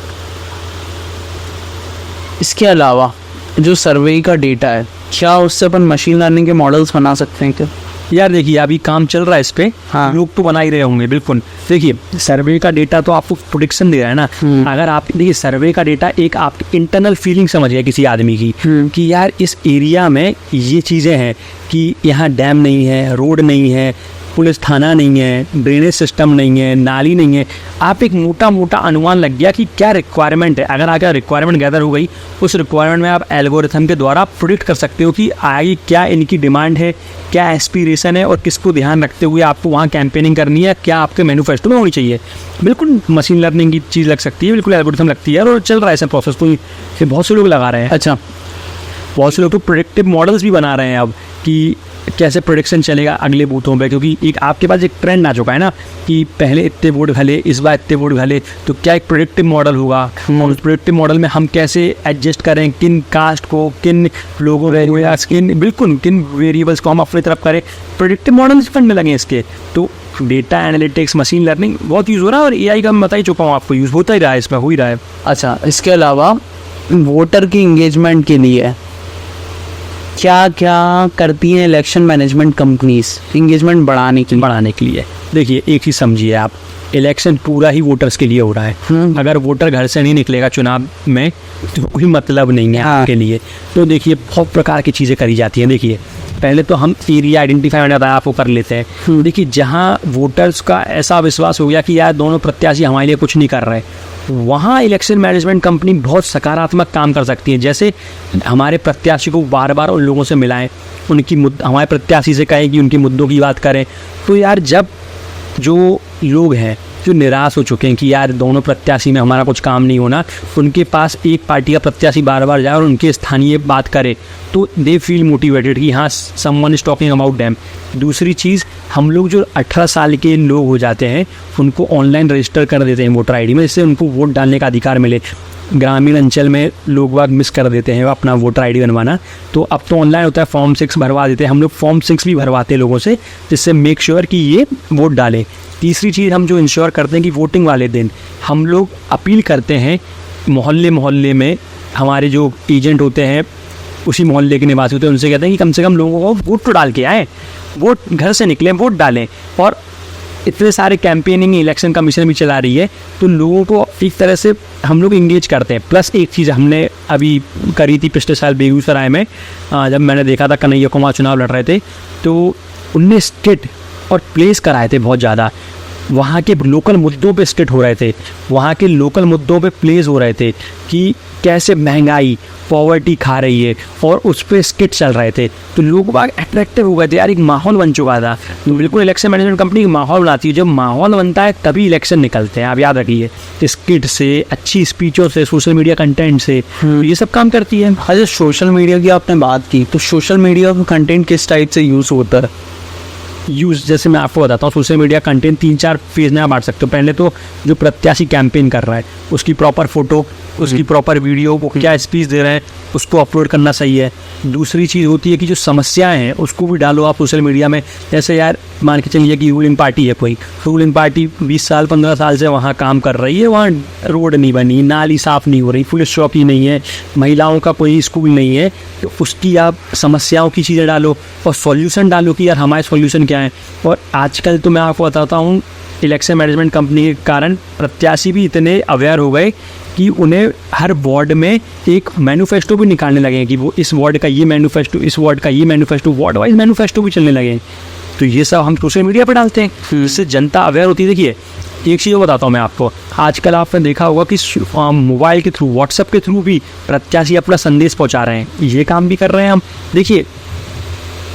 इसके अलावा जो सर्वे का डेटा है, क्या उससे अपन मशीन लर्निंग के मॉडल्स बना सकते हैं क्या? यार देखिए, अभी काम चल रहा है इस पे। हाँ। लोग तो बना ही रहे होंगे, बिल्कुल। देखिए सर्वे का डेटा तो आपको प्रोडिक्शन दे रहा है ना। अगर आप देखिए, सर्वे का डेटा एक आपकी इंटरनल फीलिंग समझिए किसी आदमी की, कि यार इस एरिया में ये चीज़ें हैं कि यहाँ डैम नहीं है, रोड नहीं है, पुलिस थाना नहीं है, ड्रेनेज सिस्टम नहीं है, नाली नहीं है, आप एक मोटा मोटा अनुमान लग गया कि क्या रिक्वायरमेंट है। अगर आगे रिक्वायरमेंट गैदर हो गई, उस रिक्वायरमेंट में आप एल्गोरिथम के द्वारा प्रिडिक्ट कर सकते हो कि आगे क्या इनकी डिमांड है, क्या एस्पिरेशन है और किसको ध्यान रखते हुए आपको वहाँ कैंपेनिंग करनी है, क्या आपके मैनिफेस्टो में होनी चाहिए। बिल्कुल मशीन लर्निंग की चीज़ लग सकती है, बिल्कुल एल्गोरिथम लगती है और चल रहा है ऐसा प्रोसेस। तो ये बहुत से लोग लगा रहे हैं। अच्छा, बहुत से लोग तो प्रेडिक्टिव मॉडल्स भी बना रहे हैं अब कि कैसे प्रोडिक्शन चलेगा अगले बूथों पे, क्योंकि एक आपके पास एक ट्रेंड आ चुका है ना कि पहले इतने वोट घले, इस बार इतने वोट घले, तो क्या एक प्रेडिक्टिव मॉडल होगा और उस प्रेडिक्टिव मॉडल में हम कैसे एडजस्ट करें, किन कास्ट को, किन लोगों को या किन वेरिएबल्स को हम अपनी तरफ करें। प्रेडिक्टिव मॉडल्स बनने लगे इसके। तो डेटा एनालिटिक्स, मशीन लर्निंग बहुत यूज़ हो रहा है और AI का मैं बता ही चुका हूँ आपको, यूज़ होता ही रहा है, इसमें हो ही रहा है। अच्छा, इसके अलावा वोटर की इंगेजमेंट के लिए क्या क्या करती हैं इलेक्शन मैनेजमेंट कंपनीज इंगेजमेंट बढ़ाने के लिए? देखिए, एक चीज़ समझिए आप, इलेक्शन पूरा ही वोटर्स के लिए हो रहा है। अगर वोटर घर से नहीं निकलेगा चुनाव में तो कोई मतलब नहीं है आपके लिए। तो देखिए, बहुत प्रकार की चीज़ें करी जाती हैं। देखिए, पहले तो हम एरिया आइडेंटिफाई मैंने बताया आपको कर लेते हैं। देखिए, जहाँ वोटर्स का ऐसा विश्वास हो गया कि यार दोनों प्रत्याशी हमारे लिए कुछ नहीं कर रहे, वहाँ इलेक्शन मैनेजमेंट कंपनी बहुत सकारात्मक काम कर सकती है। जैसे हमारे प्रत्याशी को बार बार उन लोगों से मिलाएं, हमारे प्रत्याशी से कहें कि उनके मुद्दों की बात करें। तो यार, जब जो लोग हैं जो निराश हो चुके हैं कि यार दोनों प्रत्याशी में हमारा कुछ काम नहीं होना, उनके पास एक पार्टी का प्रत्याशी बार बार जाए और उनके स्थानीय बात करे, तो दे फील मोटिवेटेड कि हाँ, someone is talking about them. दूसरी चीज़, हम लोग जो 18 साल के लोग हो जाते हैं उनको ऑनलाइन रजिस्टर कर देते हैं वोटर ID में, जिससे उनको वोट डालने का अधिकार मिले। ग्रामीण अंचल में लोग बाग मिस कर देते हैं अपना वोटर ID बनवाना, तो अब तो ऑनलाइन होता है, फॉर्म 6 भरवा देते हैं। हम लोग फॉर्म 6 भी भरवाते हैं लोगों से, जिससे मेक श्योर कि ये वोट डालें। तीसरी चीज़, हम जो इंश्योर करते हैं कि वोटिंग वाले दिन हम लोग अपील करते हैं मोहल्ले मोहल्ले में, हमारे जो एजेंट होते हैं उसी मोहल्ले के निवासी होते हैं, उनसे कहते हैं कि कम से कम लोगों को वोट तो डाल के आएँ, वोट घर से निकलें, वोट डालें। और इतने सारे कैंपेनिंग इलेक्शन कमीशन भी चला रही है, तो लोगों को एक तरह से हम लोग इंगेज करते हैं। प्लस एक चीज़ हमने अभी करी थी पिछले साल बेगूसराय में, जब मैंने देखा था कन्हैया कुमार चुनाव लड़ रहे थे, तो उनने स्किट और प्लेस कराए थे बहुत ज़्यादा। वहाँ के लोकल मुद्दों पे स्किट हो रहे थे, वहाँ के लोकल मुद्दों पे प्लेस हो रहे थे कि कैसे महंगाई, पॉवर्टी खा रही है, और उस पर स्किट चल रहे थे। तो लोग बाग अट्रैक्टिव हो गए थे यार, एक माहौल बन चुका था। तो बिल्कुल इलेक्शन मैनेजमेंट कंपनी माहौल बनाती है, जब माहौल बनता है तभी इलेक्शन निकलते हैं, आप याद रखिए। स्किट से, अच्छी स्पीचों से, सोशल मीडिया कंटेंट से, तो ये सब काम करती है। अच्छा, सोशल मीडिया की आपने बात की, तो सोशल मीडिया का कंटेंट किस टाइप से यूज़ होता है? यूज़ जैसे मैं आपको बताता हूँ, सोशल मीडिया कंटेंट 3-4 फेज में आप बांट सकते हो। पहले तो जो प्रत्याशी कैंपेन कर रहा है उसकी प्रॉपर फोटो, उसकी प्रॉपर वीडियो, वो क्या स्पीच दे रहे हैं उसको अपलोड करना सही है। दूसरी चीज़ होती है कि जो समस्याएं हैं उसको भी डालो आप सोशल मीडिया में। जैसे यार मान के चलिए कि रूलिंग पार्टी है, कोई रूलिंग पार्टी 20 साल 15 साल से वहाँ काम कर रही है, वहाँ रोड नहीं बनी, नाली साफ़ नहीं हो रही, पुलिस चौकी नहीं है, महिलाओं का कोई स्कूल नहीं है, तो उसकी आप समस्याओं की चीज़ें डालो और सॉल्यूशन डालो कि यार हमारे सॉल्यूशन क्या है। और आजकल तो मैं आपको बताता हूँ, इलेक्शन मैनेजमेंट कंपनी के कारण प्रत्याशी भी इतने अवेयर हो गए कि उन्हें हर वार्ड में एक मैनिफेस्टो भी निकालने लगे कि वो इस वार्ड का ये मैनिफेस्टो, इस वार्ड का ये मैनिफेस्टो, वार्ड वाइज मैनिफेस्टो भी चलने लगे। तो ये सब हम सोशल मीडिया पर डालते हैं, जिससे जनता अवेयर होती है। देखिए, एक चीज़ बताता हूँ मैं आपको, आजकल आपने देखा होगा कि मोबाइल के थ्रू, व्हाट्सएप के थ्रू भी प्रत्याशी अपना संदेश पहुँचा रहे हैं, ये काम भी कर रहे हैं हम। देखिए,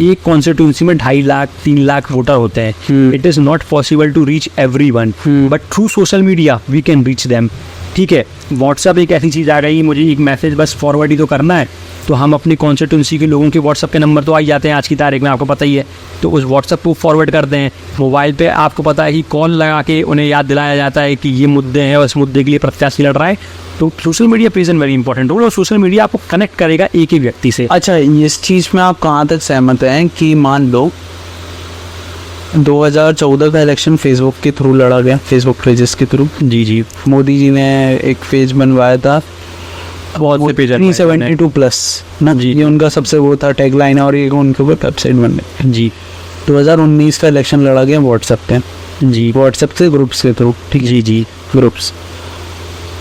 एक कॉन्स्टिट्यूंसी में 2.5 लाख 3 लाख वोटर होते हैं। It is not possible to reach everyone, but through social media we can reach them. ठीक है, व्हाट्सअप एक ऐसी चीज़ आ गई, मुझे एक मैसेज बस फॉरवर्ड ही तो करना है, तो हम अपनी कॉन्स्टिट्यूंसी के लोगों के व्हाट्सअप के नंबर तो आ ही जाते हैं आज की तारीख में, आपको पता ही है। तो उस व्हाट्सअप को फॉरवर्ड करते हैं। मोबाइल पे आपको पता है कि कॉल लगा के उन्हें याद दिलाया जाता है कि ये मुद्दे हैं और इस मुद्दे के लिए प्रत्याशी लड़ रहा है। तो social media plays an very important role, और सोशल मीडिया आपको कनेक्ट करेगा एक ही व्यक्ति से। अच्छा, इस चीज़ में आप कहाँ तक सहमत हैं कि मान लो 2014 का इलेक्शन फेसबुक के थ्रू लड़ा गया, फेसबुक पेजेस के थ्रू? जी, मोदी जी ने एक पेज बनवाया था, बहुत से पेज 372+ ना जी, ये उनका सबसे वो था टैगलाइन, और ये उनके ऊपर वेबसाइट बन गई जी। 2019 का इलेक्शन लड़ा गया व्हाट्सएप पे जी, व्हाट्सएप से ग्रुप्स के थ्रू। ठीक जी, ग्रुप्स।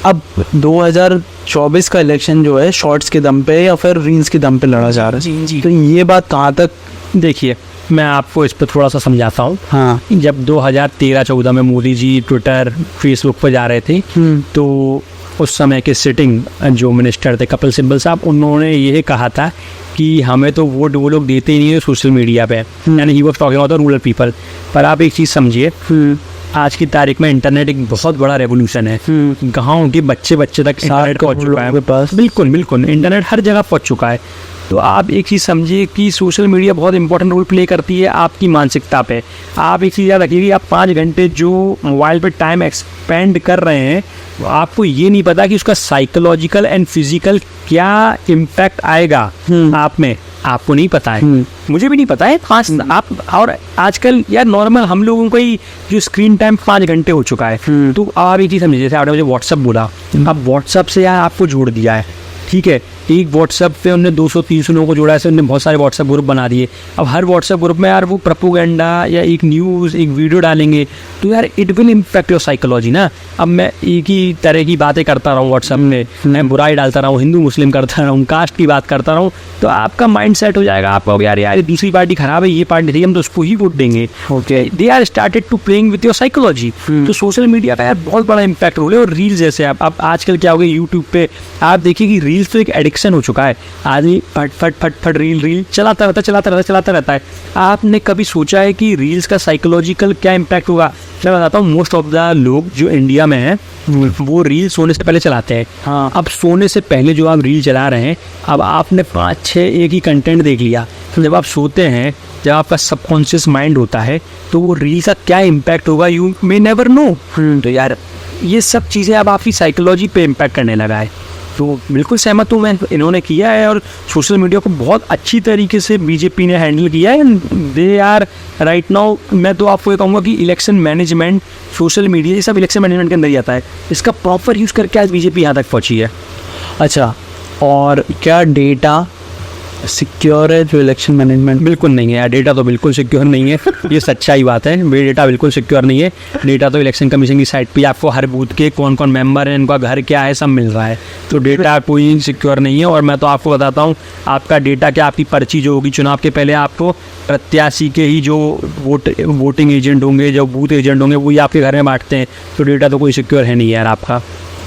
अब 2024 का इलेक्शन जो है शॉर्ट्स के दम पे या फिर रील्स के दम पे लड़ा जा रहा है जी। तो ये बात कहाँ तक? देखिए, मैं आपको इस पर थोड़ा सा समझाता हूँ। हाँ। जब 2013-14 में मोदी जी ट्विटर फेसबुक पर जा रहे थे, तो उस समय के सिटिंग जो मिनिस्टर थे कपिल सिब्बल साहब, उन्होंने ये कहा था कि हमें तो वोट वो लोग देते ही नहीं है सोशल मीडिया पे, यानी he was talking about the rural people. पर आप एक चीज़ समझिए, आज की तारीख में इंटरनेट एक बहुत बड़ा रेवोल्यूशन है। गाँव के बच्चे तक इंटरनेट पहुँच चुका है। पास बिल्कुल बिल्कुल इंटरनेट हर जगह पहुँच चुका है। तो आप एक चीज़ समझिए कि सोशल मीडिया बहुत इंपॉर्टेंट रोल प्ले करती है आपकी मानसिकता पे। आप एक चीज़ याद रखिए कि आप 5 घंटे जो मोबाइल पे टाइम एक्सपेंड कर रहे हैं, तो आपको ये नहीं पता कि उसका साइकोलॉजिकल एंड फिजिकल क्या इम्पैक्ट आएगा आप में, आपको नहीं पता है, मुझे भी नहीं पता है। आप और आजकल यार नॉर्मल हम लोगों का ही जो स्क्रीन टाइम 5 घंटे हो चुका है। तो आप एक चीज़ समझिए, जैसे आपने मुझे व्हाट्सअप बोला, अब व्हाट्सअप से यार आपको जोड़ दिया है, ठीक है, एक व्हाट्सएप पे उन्होंने 200-300 लोगों को जोड़ा है, उन्होंने बहुत सारे व्हाट्सएप ग्रुप बना दिए। अब हर व्हाट्सएप ग्रुप में यार वो प्रोपोगेंडा या एक न्यूज़, एक वीडियो डालेंगे, तो यार it will impact your psychology ना। अब मैं एक ही तरह की बातें करता रहूँ व्हाट्सएप में, मैं बुराई डालता रहूँ, हिंदू मुस्लिम करता रहूँ, कास्ट की बात करता रहूँ, तो आपका माइंड सेट हो जाएगा। आप कहोगे यार दूसरी पार्टी खराब है, ये पार्टी थी, हम तो उसको ही वोट देंगे। Okay, they are started to playing with your psychology. तो सोशल मीडिया का यार बहुत बड़ा इम्पैक्ट रोल है। और रील्स जैसे आप आजकल क्या हो गया, यूट्यूब पे आप देखिए कि रील्स तो एक एडिक्शन हो चुका है। आदमी फट फट फट फट रील चलाता रहता है। आपने कभी सोचा है कि रील्स का साइकोलॉजिकल क्या इम्पैक्ट होगा? मैं बताता हूँ, मोस्ट ऑफ द लोग जो इंडिया में हैं वो रील सोने से पहले चलाते हैं। हाँ। अब सोने से पहले जो आप रील चला रहे हैं, अब आपने 5-6 एक ही कंटेंट देख लिया, तो जब आप सोते हैं, जब आपका सबकॉन्शियस माइंड होता है, तो वो रील का क्या इम्पैक्ट होगा यू मे नेवर नो। तो यार ये सब चीज़ें अब आपकी साइकोलॉजी पे इम्पैक्ट करने लगा है। तो बिल्कुल सहमत हूँ मैं, इन्होंने किया है और सोशल मीडिया को बहुत अच्छी तरीके से बीजेपी ने हैंडल किया है। दे आर राइट नाउ, मैं तो आपको ये कहूँगा कि इलेक्शन मैनेजमेंट, सोशल मीडिया, ये सब इलेक्शन मैनेजमेंट के अंदर ही आता है। इसका प्रॉपर यूज़ करके आज बीजेपी यहाँ तक पहुँची है। अच्छा, और क्या डेटा सिक्योर है जो इलेक्शन मैनेजमेंट? बिल्कुल नहीं है यार, डेटा तो बिल्कुल सिक्योर नहीं है, ये सच्चाई बात है। मेरा डेटा बिल्कुल सिक्योर नहीं है। डेटा तो इलेक्शन कमीशन की साइट पे आपको हर बूथ के कौन कौन मेंबर हैं, इनका घर क्या है, सब मिल रहा है। तो डेटा कोई सिक्योर नहीं है। और मैं तो आपको बताता हूँ, आपका डेटा क्या, आपकी पर्ची जो होगी चुनाव के पहले, आपको प्रत्याशी के ही जो वोटिंग एजेंट होंगे, जो बूथ एजेंट होंगे, वही आपके घर में बांटते हैं। तो डेटा तो कोई सिक्योर है नहीं यार आपका।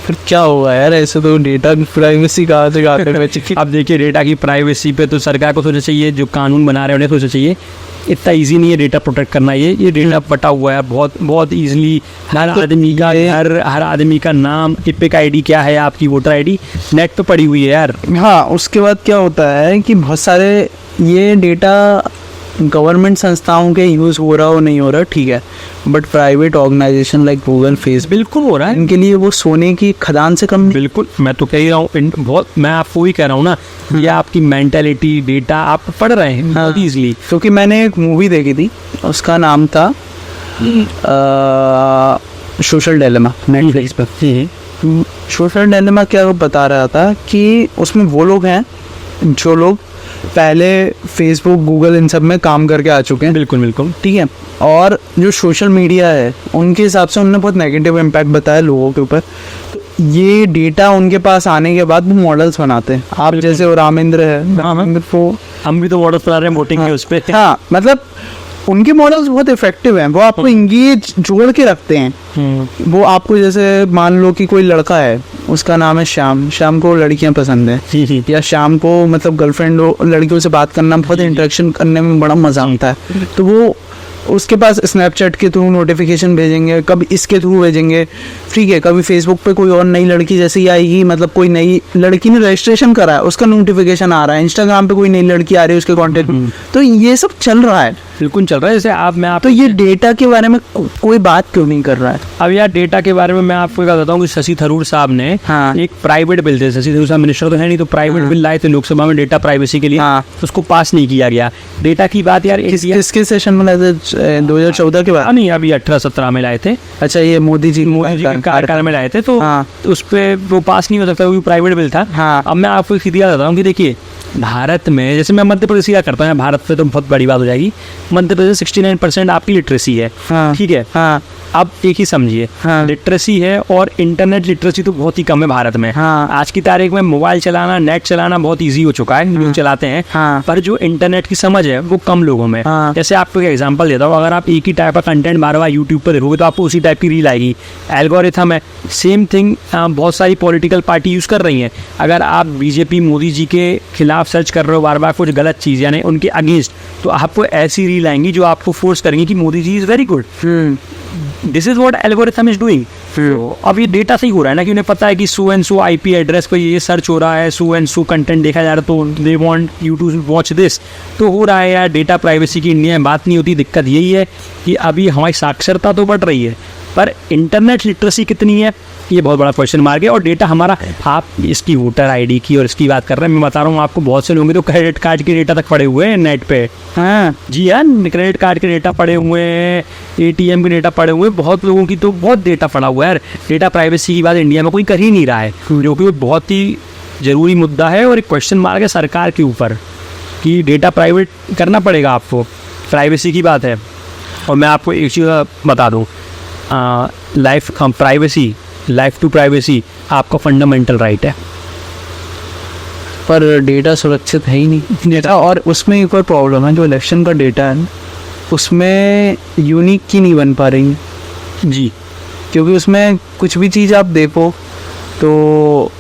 फिर क्या होगा यार, ऐसे तो डेटा की प्राइवेसी कहाँ से गाते? अब देखिए, डेटा की प्राइवेसी पे तो सरकार को सोचना चाहिए, जो कानून बना रहे हैं उन्हें सोचना चाहिए। इतना इजी नहीं है डेटा प्रोटेक्ट करना। ये डेटा बटा हुआ है बहुत इजीली। हर आदमी का हर आदमी का नाम, इपिक आईडी क्या है, आपकी वोटर आईडी नेट पे पड़ी हुई है यार। हाँ, उसके बाद क्या होता है कि बहुत सारे ये डेटा गवर्नमेंट संस्थाओं के यूज़ हो रहा हो नहीं हो रहा, ठीक है, but private organisation like Google, Facebook, बिल्कुल हो रहा है। इनके लिए वो सोने की खदान से कम नहीं। बिल्कुल, मैं तो कह ही रहा हूँ, बहुत मैं आपको ही कह रहा हूँ ना, ये आपकी मेंटालिटी डेटा आप पढ़ रहे हैं बहुत ईजिली। क्योंकि मैंने एक मूवी देखी थी, उसका नाम था सोशल डिलेमा, नेटफ्लिक्स पर। सोशल डिलेमा क्या वो बता रहा था कि उसमें वो लोग हैं जो लोग पहले फेसबुक, गूगल, इन सब में काम करके आ चुके हैं। बिल्कुल बिल्कुल, ठीक है। और जो सोशल मीडिया है, उनके हिसाब से उन्होंने बहुत नेगेटिव इम्पैक्ट बताया लोगों के ऊपर। तो ये डेटा उनके पास आने के बाद वो मॉडल्स बनाते हैं। आप जैसे वो रामेंद्र है, रामेंद्र को हम भी तो मॉडल्स बना रहे हैं वोटिंग के उस पर। हाँ, मतलब उनके मॉडल्स बहुत इफेक्टिव हैं। वो आपको इंगेज जोड़ के रखते हैं। वो आपको, जैसे मान लो कि कोई लड़का है, उसका नाम है श्याम को लड़कियां पसंद है, या श्याम को मतलब गर्लफ्रेंड हो, लड़कियों से बात करना, बहुत इंटरेक्शन करने में बड़ा मजा आता है। तो वो उसके पास स्नैपचैट के थ्रू नोटिफिकेशन भेजेंगे, कभी इसके थ्रू भेजेंगे, ठीक है, कभी फेसबुक पे कोई और नई लड़की जैसी आएगी, मतलब कोई नई लड़की ने रजिस्ट्रेशन करा है, उसका नोटिफिकेशन आ रहा है, इंस्टाग्राम पे कोई नई लड़की आ रही है, उसके कंटेंट। तो ये सब चल रहा है, बिल्कुल चल रहा है। जैसे आप तो ये डेटा के बारे में कोई बात क्यों नहीं कर रहा है? अब यार डेटा के बारे में मैं आपको क्या बताता हूँ कि शशि थरूर साहब ने एक प्राइवेट बिल थे, शशि थरूर साहब मिनिस्टर तो है नहीं, तो प्राइवेट बिल लाए थे लोकसभा में डेटा प्राइवेसी के लिए, तो उसको पास नहीं किया गया। डेटा की बात यार किसके सेशन में लाए थे? 2014 के बाद? नहीं, अभी 18-17 में लाए थे। अच्छा, ये मोदी जी कार्यकाल में लाए थे, तो उस पर वो पास नहीं हो सकता, वो प्राइवेट बिल था। अब मैं आपको सीधी बताता हूँ कि देखिए, भारत में, जैसे मैं मध्य प्रदेश का करता हूँ, भारत पे तो बहुत बड़ी बात हो जाएगी, मध्य प्रदेश 69% आपकी लिटरेसी है, हाँ, ठीक है। हाँ, अब एक ही समझिए, हाँ, लिटरेसी है और इंटरनेट लिटरेसी तो बहुत ही कम है भारत में। हाँ, आज की तारीख में मोबाइल चलाना, नेट चलाना बहुत इजी हो चुका है, लोग चलाते हैं, हाँ, पर जो इंटरनेट की समझ है वो कम लोगों में। हाँ, जैसे आपको एक एग्जांपल देता हूँ, अगर आप एक ही टाइप का कंटेंट बार बार यूट्यूब पर देखोगे तो आपको उसी टाइप की रील आएगी। एल्गोरिथम है, सेम थिंग बहुत सारी पॉलिटिकल पार्टी यूज़ कर रही हैं। अगर आप बीजेपी मोदी जी के खिलाफ सर्च कर रहे हो बार बार कुछ गलत चीज़ यानी उनके अगेंस्ट, तो आपको ऐसी रील आएंगी जो आपको फोर्स करेंगी कि Modi ji is very good. This is what algorithm is doing. अब ये डेटा सही हो रहा है ना, कि उन्हें पता है कि so and so IP address पर ये सर्च हो रहा है, सो एंड सो कंटेंट देखा जा रहा है, तो they want you to watch this, तो हो रहा है यार। डेटा प्राइवेसी की इंडिया में बात नहीं होती। दिक्कत यही है कि अभी हमारी साक्षरता तो बढ़ रही है, पर इंटरनेट लिटरेसी कितनी है ये बहुत बड़ा क्वेश्चन मार्क है। और डेटा हमारा, आप इसकी वोटर ID की और इसकी बात कर रहे हैं, मैं बता रहा हूँ आपको, बहुत से लोग तो क्रेडिट कार्ड के डेटा तक पड़े हुए हैं नेट पे। हाँ, जी हाँ, क्रेडिट कार्ड के डेटा पड़े हुए हैं, ATM के डेटा पड़े हुए हैं, बहुत लोगों की तो बहुत डेटा पड़ा हुआ है यार। डेटा प्राइवेसी की बात इंडिया में कोई कर ही नहीं रहा है, जो कि बहुत ही ज़रूरी मुद्दा है और एक क्वेश्चन मार्क है सरकार के ऊपर कि डेटा प्राइवेट करना पड़ेगा आपको। प्राइवेसी की बात है। और मैं आपको एक चीज़ बता दूँ, लाइफ टू प्राइवेसी आपका फंडामेंटल राइट है, पर डेटा सुरक्षित है ही नहीं डेटा। और उसमें एक और प्रॉब्लम है, जो इलेक्शन का डेटा है ना, उसमें यूनिक की नहीं बन पा रही है जी। क्योंकि उसमें कुछ भी चीज़ आप देखो तो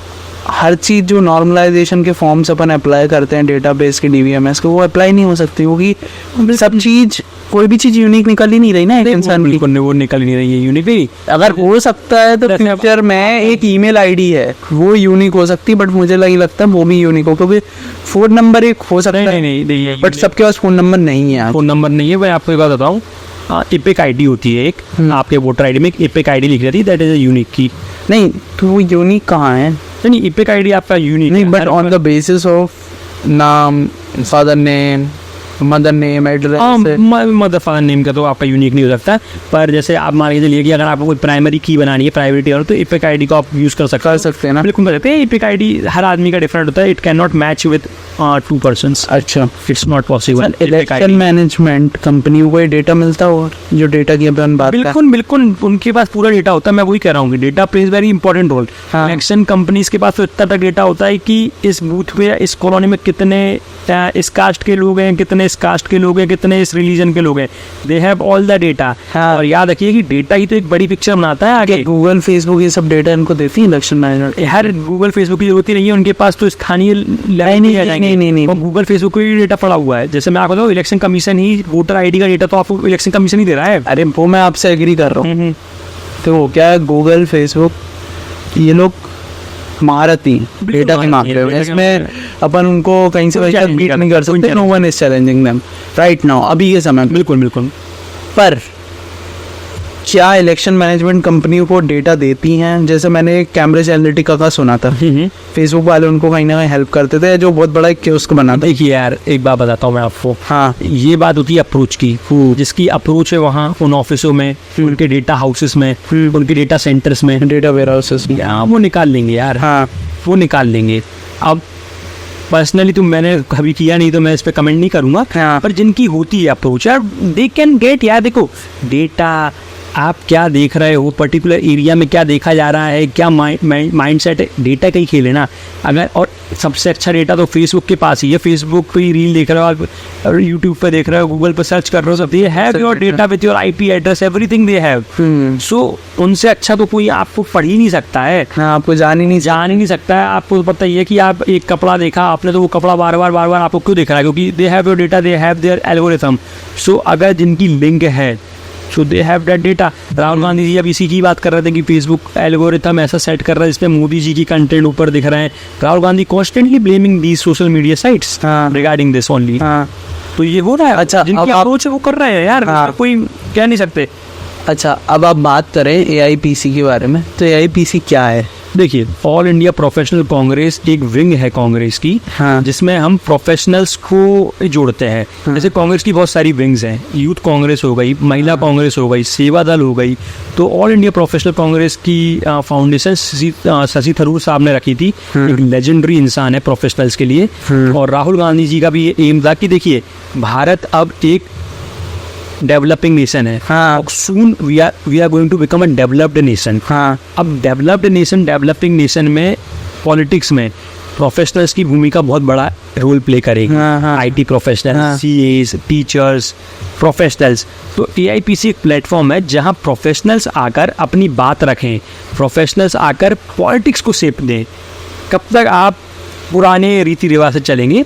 हर चीज़ जो नॉर्मलाइजेशन के फॉर्म्स अपन अप्लाई करते हैं डेटाबेस के DBMS को, वो अप्लाई नहीं हो सकती, क्योंकि सब चीज़, कोई भी चीज़ यूनिक निकल ही नहीं रही ना एक इंसान की। वो निकल नहीं रही है यूनिक भी। अगर हो सकता है तो फ्यूचर में एक ईमेल ID है वो यूनिक हो सकती है, बट मुझे नहीं लगता वो भी यूनिक हो, क्योंकि फ़ोन नंबर एक हो सकता है, नहीं, बट सबके पास फ़ोन नंबर नहीं है। फ़ोन नंबर नहीं है। मैं आपको एक बात बताऊँ, एपिक ID होती है एक, आपके वोटर ID में एक एपिक ID लिख रहती है, दैट इज अ यूनिक की। नहीं तो वो यूनिक कहाँ है? नहीं, एपिक ID आपका यूनिक नहीं, but on the basis of नाम, father name, mother name, address. Mother father name का तो आपका यूनिक नहीं हो सकता, पर जैसे आप मान के चलिए कि अगर आपको कोई प्राइमरी की बनानी है प्राइवेट और, तो एपिक ID को आप यूज़ कर सकते हैं ना। बिल्कुल कर सकते हैं। एपिक ID हर आदमी का डिफरेंट होता है, it can not match with 2 persons। अच्छा, it's not possible. Election management कंपनियों को डेटा मिलता हो, जो डेटा की अपन बात कर। बिल्कुल उनके पास पूरा डेटा होता है। मैं वही कह रहा हूँ कि data plays very important role. हाँ। इलेक्शन कंपनीज के पास तो इतना तक डेटा होता है कि इस बूथ पे, इस कॉलोनी में कितने इस कास्ट के लोग हैं, कितने इस कास्ट के लोग हैं, कितने इस रिलीजन के लोग हैं, they have all the data. और याद रखिए कि डेटा ही तो एक बड़ी पिक्चर बनाता है आगे। गूगल, फेसबुक ये सब डेटा इनको देती है इलेक्शन मैनेजमेंट। हर गूगल फेसबुक की जरूरत ही नहीं है, उनके पास तो स्थानीय नहीं, गूगल फेसबुक को ही डेटा पड़ा हुआ है। जैसे मैं आपको बताऊँ, इलेक्शन कमीशन ही वोटर ID का डेटा तो आपको इलेक्शन कमीशन ही दे रहा है। अरे वो मैं आपसे एग्री कर रहा हूँ। तो क्या है, गूगल, फेसबुक, ये लोग महारथी डेटा के मामले में, इसमें अपन उनको कहीं से बीट नहीं कर सकते। No one is challenging them right now, अभी ये समय। बिल्कुल। पर क्या इलेक्शन मैनेजमेंट कंपनियों को डेटा देती हैं? जैसे मैंने कैम्ब्रिज एनालिटिका का सुना था, फेसबुक वाले उनको कहीं ना कहीं हेल्प करते थे, जो बहुत बड़ा एक कियोस्क बना था। देखिए यार, एक बात बताता हूँ मैं आपको। हाँ, ये बात होती है अप्रोच की। जिसकी अप्रोच है वहाँ उन ऑफिसों में, उनके डेटा हाउसेस में, उनके डेटा सेंटर्स में, डेटा वेयर हाउसेस में, वो निकाल लेंगे यार। हाँ, वो निकाल लेंगे। अब पर्सनली तो मैंने कभी किया नहीं, तो मैं इस पे कमेंट नहीं करूँगा। हाँ। पर जिनकी होती है अप्रोच यार, दे कैन गेट यार। देखो डेटा आप क्या देख रहे हो, पर्टिकुलर एरिया में क्या देखा जा रहा है, क्या माइंडसेट है, डेटा का ही खेल है ना। अगर और सबसे अच्छा डेटा तो फेसबुक के पास ही है। फेसबुक पे ही रील देख रहे हो आप, यूट्यूब पे देख रहे हो, गूगल पे सर्च कर रहे हो, सब they have your data with your IP address, everything they have. So उनसे अच्छा तो कोई आपको पढ़ ही नहीं सकता है। हाँ, आपको जान ही नहीं सकता है। आपको पता ही है कि आप एक कपड़ा देखा आपने, तो वो कपड़ा बार बार आपको क्यों दिख रहा है? क्योंकि they have your data, they have their algorithm. So अगर जिनकी लिंक है, so they have that data. Rahul Gandhi ji अब इसी की बात कर रहे थे कि फेसबुक एल्गोरिथम ऐसा सेट कर रहा है जिसपे मोदी जी की कंटेंट ऊपर दिख रहे हैं। Rahul Gandhi constantly blaming these social media sites regarding this only. तो ये हो रहा है। अच्छा, जिनकी अप्रोच है वो कर रहे हैं यार। हाँ। कोई कह नहीं सकते। अच्छा, अब आप बात करें AIPC के बारे में, तो AIPC क्या है? देखिए, ऑल इंडिया प्रोफेशनल कांग्रेस एक विंग है कांग्रेस की, जिसमें हम प्रोफेशनल्स को जोड़ते हैं। जैसे कांग्रेस की बहुत सारी विंग्स हैं, यूथ कांग्रेस हो गई, महिला कांग्रेस हो गई, सेवा दल हो गई। तो ऑल इंडिया प्रोफेशनल कांग्रेस की फाउंडेशन शशि थरूर साहब ने रखी थी। एक लेजेंडरी इंसान है प्रोफेशनल्स के लिए। और राहुल गांधी जी का भी ये एम था कि देखिए, भारत अब एक डेवलपिंग नेशन है, हाँ। Soon we are going to become a developed nation. हाँ। अब डेवलप्ड नेशन, डेवलपिंग नेशन में पॉलिटिक्स में प्रोफेशनल्स की भूमिका बहुत बड़ा रोल प्ले करेगी। हाँ, हाँ। आईटी प्रोफेशनल, हाँ। CS, teachers, professionals. तो एआईपीसी एक प्लेटफॉर्म है जहां प्रोफेशनल्स आकर अपनी बात रखें, प्रोफेशनल्स आकर पॉलिटिक्स को शेप दें। कब तक आप पुराने रीति रिवाज से चलेंगे?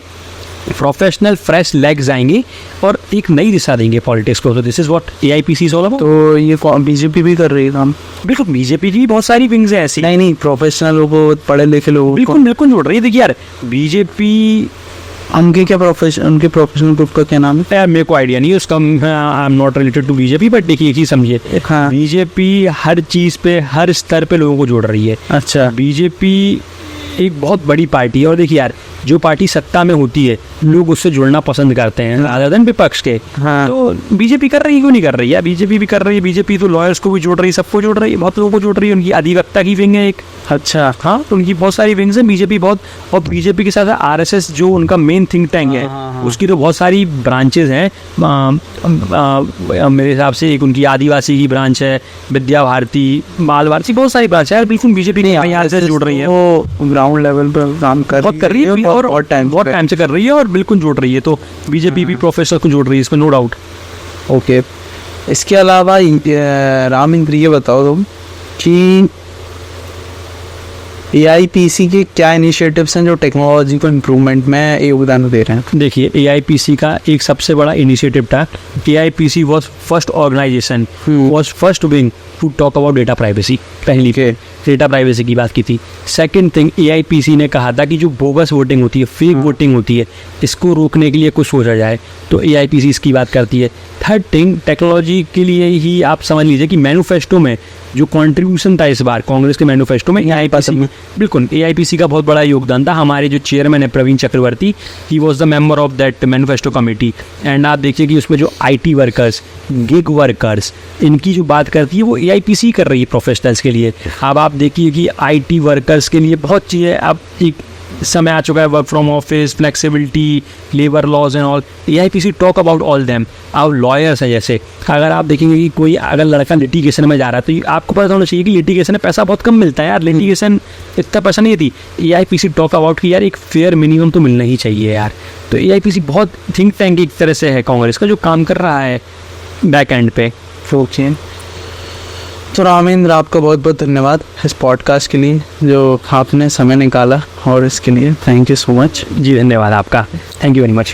प्रोफेशनल फ्रेश लेग्स आएंगे और एक नई दिशा देंगे पॉलिटिक्स को। तो this is what AIPC is all about. तो ये बीजेपी भी कर रही है काम? बिल्कुल, बीजेपी की बहुत सारी विंग्स हैं ऐसी। नहीं, प्रोफेशनल लोगों, पढ़े लिखे लोगों, बिल्कुल जोड़ रही है। देखिए यार, बीजेपी उनके प्रोफेशनल ग्रुप का क्या नाम है? यार मेरे को आइडिया नहीं है उसका, I am not related to BJP, but देखिए एक ही समझिए, हाँ। बीजेपी हर चीज पे, हर स्तर पे लोगों को जोड़ रही है। अच्छा। बीजेपी एक बहुत बड़ी पार्टी है और देखिए यार, जो पार्टी सत्ता में होती है लोग उससे जुड़ना पसंद करते हैं rather than विपक्ष के। हाँ। तो बीजेपी कर रही है, क्यों नहीं कर रही है? बीजेपी भी कर रही है। बीजेपी तो लॉयर्स को भी जोड़ रही है, सबको जोड़ रही है, बहुत लोगों को जोड़ रही है। उनकी अधिवक्ता की विंग है एक। अच्छा। हाँ, तो उनकी बहुत सारी विंग्स हैं बीजेपी बहुत। और बीजेपी के साथ आरएसएस जो उनका मेन थिंक टैंक है, हाँ। उसकी तो बहुत सारी ब्रांचेस हैं। मेरे हिसाब से एक उनकी आदिवासी की ब्रांच है, विद्या भारती, बाल भारती, बहुत सारी ब्रांच है यार। बिल्कुल बीजेपी नहीं यहाँ से जुड़ रही है, वो ग्राउंड लेवल पर काम कर रही है और बहुत टाइम से कर रही है और बिल्कुल जोड़ रही है। तो बीजेपी भी प्रोफेसर को जोड़ रही है, इसमें नो डाउट। ओके। इसके अलावा राम इंद्र, ये बताओ तुम कि एआईपीसी के क्या इनिशिएटिव्स हैं जो टेक्नोलॉजी को इम्प्रूवमेंट में योगदान दे रहे हैं? देखिए, एआईपीसी का एक सबसे बड़ा इनिशिएटिव था, AIPC was first organisation, was first wing to talk about data privacy. पहली डेटा प्राइवेसी की बात की थी। सेकंड थिंग, एआईपीसी ने कहा था कि जो बोगस वोटिंग होती है, फेक वोटिंग होती है, इसको रोकने के लिए कुछ सोचा जाए, तो एआईपीसी इसकी बात करती है। थर्ड थिंग, टेक्नोलॉजी के लिए ही आप समझ लीजिए कि मैनिफेस्टो में जो कंट्रीब्यूशन था इस बार कांग्रेस के मैनिफेस्टो में, एआईपीसी, बिल्कुल एआईपीसी का बहुत बड़ा योगदान था। हमारे जो चेयरमैन है Praveen Chakravarty, he was the member of that manifesto committee. And आप देखिए कि उसमें जो आईटी वर्कर्स, गिग वर्कर्स, इनकी जो बात करती है वो एआईपीसी कर रही है प्रोफेशनल्स के लिए। अब आप देखिए कि आईटी वर्कर्स के लिए बहुत चीज़ें, अब एक समय आ चुका है, work from office, flexibility, labour laws and all. AIPC talk about all them. अब लॉयर्स है, जैसे अगर आप देखेंगे कि कोई अगर लड़का लिटिगेशन में जा रहा है, तो आपको पता होना चाहिए कि लिटिगेशन में पैसा बहुत कम मिलता है यार, लिटिगेशन इतना पैसा नहीं देती। एआईपीसी टॉक अबाउट कि यार एक फेयर मिनिमम तो मिलना ही चाहिए यार। तो एआईपीसी बहुत थिंक टैंक एक तरह से है कांग्रेस का, जो काम कर रहा है बैक एंड पे। ओके। तो रामेंद्र, आपका बहुत बहुत धन्यवाद इस पॉडकास्ट के लिए, जो आपने समय निकाला, और इसके लिए थैंक यू सो मच। जी धन्यवाद आपका, थैंक यू वेरी मच।